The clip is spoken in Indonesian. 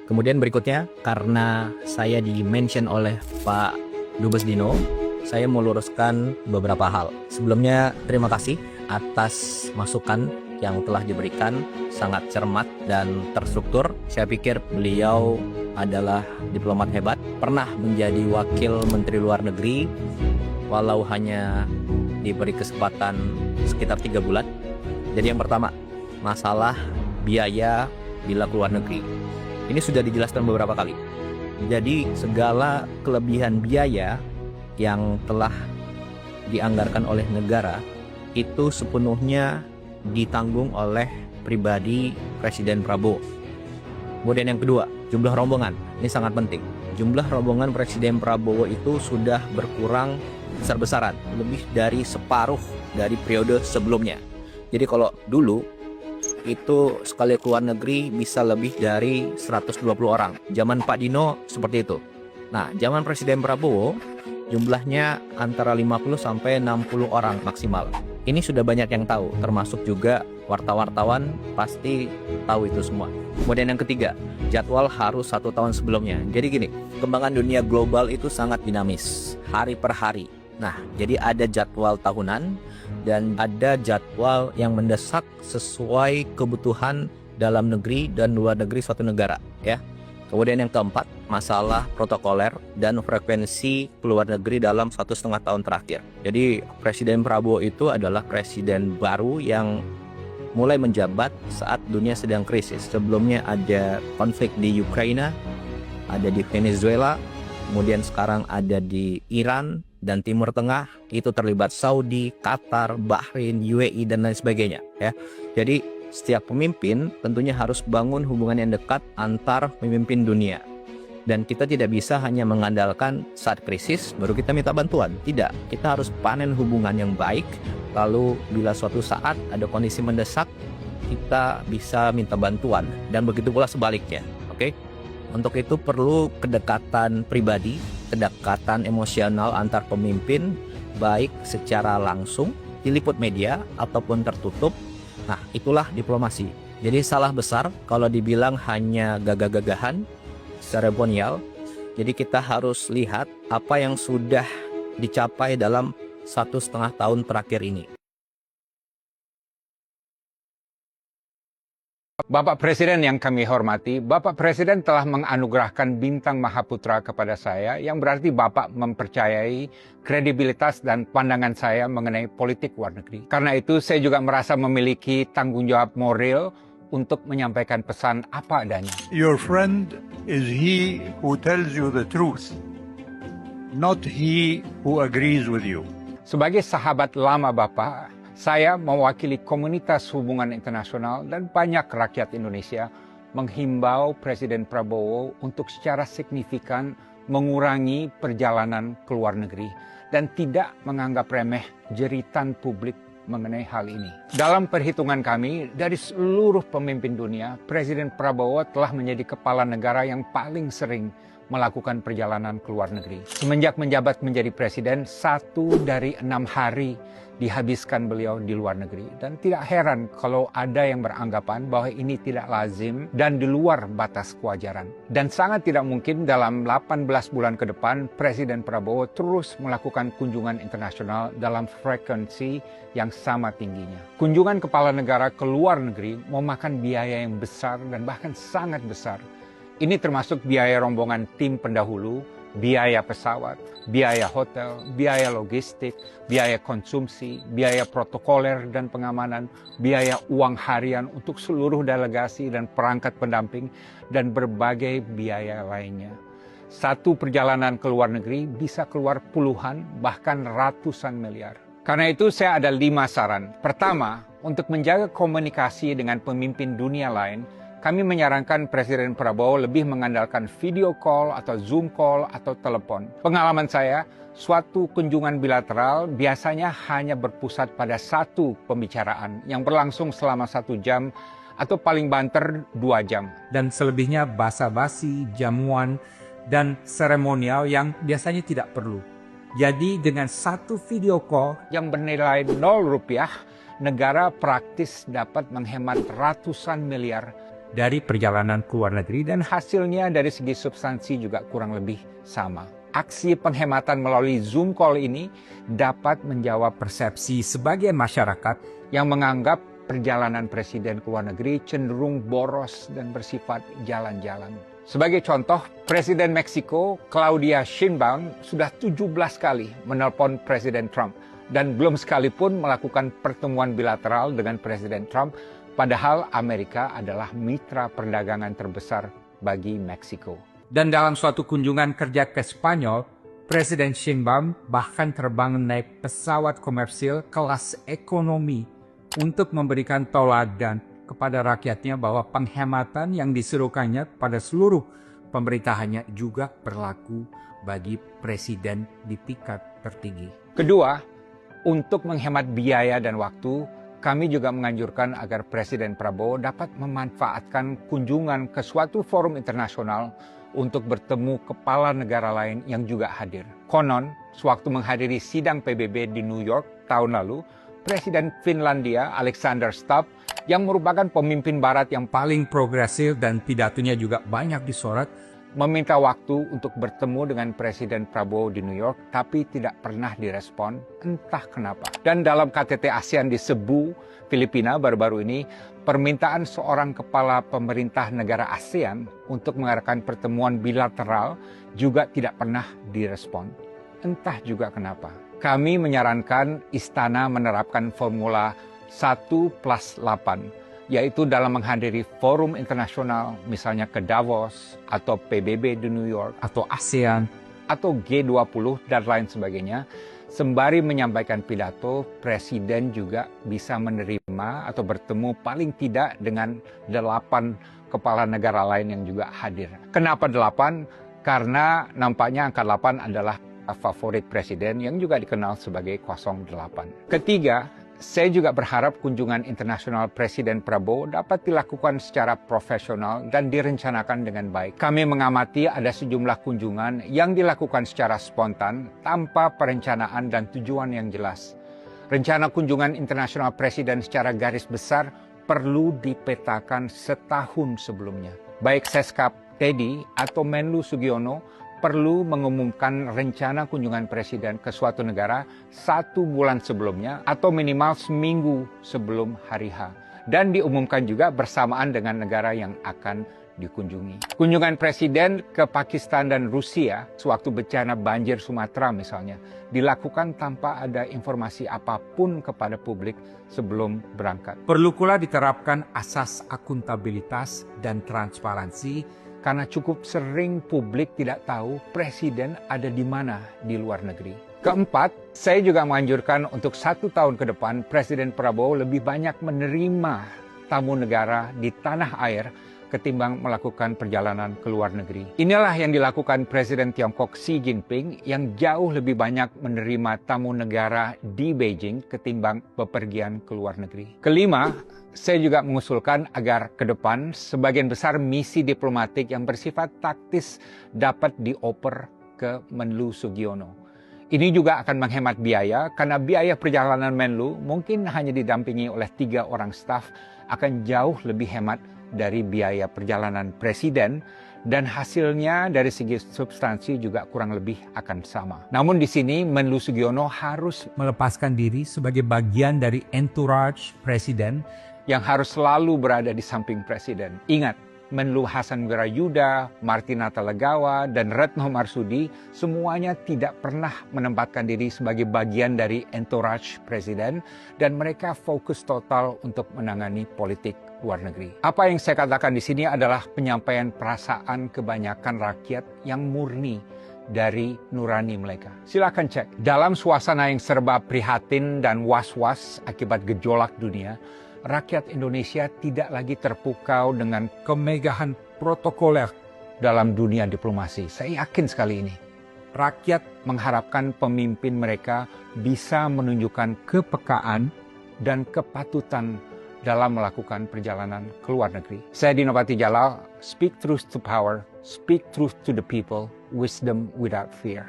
Kemudian berikutnya, karena saya di-mention oleh Pak Dubes Dino, saya mau luruskan beberapa hal. Sebelumnya, terima kasih atas masukan yang telah diberikan, sangat cermat dan terstruktur. Saya pikir beliau adalah diplomat hebat, pernah menjadi wakil Menteri Luar Negeri, walau hanya diberi kesempatan sekitar 3 bulan. Jadi yang pertama, masalah biaya bila keluar negeri. Ini sudah dijelaskan beberapa kali. Jadi segala kelebihan biaya yang telah dianggarkan oleh negara itu sepenuhnya ditanggung oleh pribadi Presiden Prabowo. Kemudian yang kedua, jumlah rombongan. Ini sangat penting. Jumlah rombongan Presiden Prabowo itu sudah berkurang besar-besaran, lebih dari separuh dari periode sebelumnya. Jadi kalau dulu itu sekali keluar negeri bisa lebih dari 120 orang. Zaman Pak Dino seperti itu. Nah, zaman Presiden Prabowo jumlahnya antara 50 sampai 60 orang maksimal. Ini sudah banyak yang tahu, termasuk juga wartawan pasti tahu itu semua. Kemudian yang ketiga, jadwal harus 1 tahun sebelumnya. Jadi gini, perkembangan dunia global itu sangat dinamis, hari per hari. Nah, jadi ada jadwal tahunan dan ada jadwal yang mendesak sesuai kebutuhan dalam negeri dan luar negeri suatu negara, ya. Kemudian yang keempat, masalah protokoler dan frekuensi keluar negeri dalam 1,5 tahun terakhir. Jadi Presiden Prabowo itu adalah presiden baru yang mulai menjabat saat dunia sedang krisis. Sebelumnya ada konflik di Ukraina, ada di Venezuela, kemudian sekarang ada di Iran dan Timur Tengah, itu terlibat Saudi, Qatar, Bahrain, UAE dan lain sebagainya, ya. Jadi setiap pemimpin tentunya harus bangun hubungan yang dekat antar pemimpin dunia. Dan kita tidak bisa hanya mengandalkan saat krisis baru kita minta bantuan. Tidak, kita harus panen hubungan yang baik. Lalu bila suatu saat ada kondisi mendesak, kita bisa minta bantuan. Dan begitu pula sebaliknya, oke? Untuk itu perlu kedekatan pribadi, kedekatan emosional antar pemimpin, baik secara langsung, diliput media, ataupun tertutup. Nah, itulah diplomasi. Jadi salah besar kalau dibilang hanya gagah-gagahan, seremonial. Jadi kita harus lihat apa yang sudah dicapai dalam 1,5 tahun terakhir ini. Bapak Presiden yang kami hormati, Bapak Presiden telah menganugerahkan bintang Mahaputra kepada saya, yang berarti Bapak mempercayai kredibilitas dan pandangan saya mengenai politik luar negeri. Karena itu saya juga merasa memiliki tanggung jawab moral untuk menyampaikan pesan apa adanya. Your friend is he who tells you the truth, not he who agrees with you. Sebagai sahabat lama Bapak, saya mewakili komunitas hubungan internasional dan banyak rakyat Indonesia menghimbau Presiden Prabowo untuk secara signifikan mengurangi perjalanan ke luar negeri dan tidak menganggap remeh jeritan publik mengenai hal ini. Dalam perhitungan kami, dari seluruh pemimpin dunia, Presiden Prabowo telah menjadi kepala negara yang paling sering melakukan perjalanan ke luar negeri. Semenjak menjabat menjadi presiden, 1 dari 6 hari dihabiskan beliau di luar negeri. Dan tidak heran kalau ada yang beranggapan bahwa ini tidak lazim dan di luar batas kewajaran. Dan sangat tidak mungkin dalam 18 bulan ke depan, Presiden Prabowo terus melakukan kunjungan internasional dalam frekuensi yang sama tingginya. Kunjungan kepala negara ke luar negeri memakan biaya yang besar dan bahkan sangat besar. Ini termasuk biaya rombongan tim pendahulu, biaya pesawat, biaya hotel, biaya logistik, biaya konsumsi, biaya protokoler dan pengamanan, biaya uang harian untuk seluruh delegasi dan perangkat pendamping, dan berbagai biaya lainnya. Satu perjalanan ke luar negeri bisa keluar puluhan, bahkan ratusan miliar. Karena itu saya ada 5 saran. Pertama, untuk menjaga komunikasi dengan pemimpin dunia lain, kami menyarankan Presiden Prabowo lebih mengandalkan video call atau Zoom call atau telepon. Pengalaman saya, suatu kunjungan bilateral biasanya hanya berpusat pada satu pembicaraan yang berlangsung selama 1 jam atau paling banter 2 jam. Dan selebihnya basa-basi, jamuan, dan seremonial yang biasanya tidak perlu. Jadi dengan satu video call yang bernilai 0 rupiah, negara praktis dapat menghemat ratusan miliar dari perjalanan ke luar negeri dan Hasilnya dari segi substansi juga kurang lebih sama. Aksi penghematan melalui Zoom call ini dapat menjawab persepsi sebagian masyarakat yang menganggap perjalanan presiden ke luar negeri cenderung boros dan bersifat jalan-jalan. Sebagai contoh, Presiden Meksiko Claudia Sheinbaum sudah 17 kali menelpon Presiden Trump dan belum sekalipun melakukan pertemuan bilateral dengan Presiden Trump, padahal Amerika adalah mitra perdagangan terbesar bagi Meksiko. Dan dalam suatu kunjungan kerja ke Spanyol, Presiden Sheinbaum bahkan terbang naik pesawat komersil kelas ekonomi untuk memberikan teladan kepada rakyatnya bahwa penghematan yang diserukannya pada seluruh pemerintahannya juga berlaku bagi presiden di tingkat tertinggi. Kedua, untuk menghemat biaya dan waktu, kami juga menganjurkan agar Presiden Prabowo dapat memanfaatkan kunjungan ke suatu forum internasional untuk bertemu kepala negara lain yang juga hadir. Konon, sewaktu menghadiri sidang PBB di New York tahun lalu, Presiden Finlandia Alexander Stubb yang merupakan pemimpin barat yang Paling progresif dan pidatonya juga banyak disorot, meminta waktu untuk bertemu dengan Presiden Prabowo di New York, tapi tidak pernah direspon, entah kenapa. Dan dalam KTT ASEAN di Cebu, Filipina baru-baru ini, permintaan seorang kepala pemerintah negara ASEAN untuk mengadakan pertemuan bilateral juga tidak pernah direspon. Entah juga kenapa. Kami menyarankan istana menerapkan formula 1+8, yaitu dalam menghadiri forum internasional, misalnya ke Davos, atau PBB di New York, atau ASEAN, atau G20, dan lain sebagainya. Sembari menyampaikan pidato, Presiden juga bisa menerima atau bertemu paling tidak dengan 8 kepala negara lain yang juga hadir. Kenapa 8? Karena nampaknya angka 8 adalah favorit Presiden yang juga dikenal sebagai 08. Ketiga, saya juga berharap kunjungan internasional Presiden Prabowo dapat dilakukan secara profesional dan direncanakan dengan baik. Kami mengamati ada sejumlah kunjungan yang dilakukan secara spontan tanpa perencanaan dan tujuan yang jelas. Rencana kunjungan internasional Presiden secara garis besar perlu dipetakan setahun sebelumnya. Baik Seskap Teddy atau Menlu Sugiono perlu mengumumkan rencana kunjungan presiden ke suatu negara 1 bulan sebelumnya atau minimal seminggu sebelum hari H. Dan diumumkan juga bersamaan dengan negara yang akan dikunjungi. Kunjungan presiden ke Pakistan dan Rusia sewaktu bencana banjir Sumatera misalnya dilakukan tanpa ada informasi apapun kepada publik sebelum berangkat. perlu pula diterapkan asas akuntabilitas dan transparansi Karena cukup sering publik tidak tahu presiden ada di mana di luar negeri. Keempat, saya juga menganjurkan untuk 1 tahun ke depan Presiden Prabowo lebih banyak menerima tamu negara di tanah air ketimbang melakukan perjalanan ke luar negeri. Inilah yang dilakukan Presiden Tiongkok Xi Jinping yang jauh lebih banyak menerima tamu negara di Beijing ketimbang bepergian ke luar negeri. Kelima, saya juga mengusulkan agar ke depan sebagian besar misi diplomatik yang bersifat taktis dapat dioper ke Menlu Sugiono. Ini juga akan menghemat biaya karena biaya perjalanan Menlu mungkin hanya didampingi oleh 3 orang staf akan jauh lebih hemat dari biaya perjalanan presiden dan hasilnya dari segi substansi juga kurang lebih akan sama. Namun di sini Menlu Sugiono harus melepaskan diri sebagai bagian dari entourage presiden yang harus selalu berada di samping presiden. Ingat, Menlu Hasan Wirayuda, Martina Talagawa, dan Retno Marsudi semuanya tidak pernah menempatkan diri sebagai bagian dari entourage presiden dan mereka fokus total untuk menangani politik luar negeri. Apa yang saya katakan di sini adalah penyampaian perasaan kebanyakan rakyat yang murni dari nurani mereka. Silakan cek. Dalam suasana yang serba prihatin dan was-was akibat gejolak dunia, rakyat Indonesia tidak lagi terpukau dengan kemegahan protokoler dalam dunia diplomasi. Saya yakin sekali ini. rakyat Mengharapkan pemimpin mereka bisa menunjukkan kepekaan dan kepatutan dalam melakukan perjalanan ke luar negeri. Saya Dino Patijala, speak truth to power, speak truth to the people, wisdom without fear.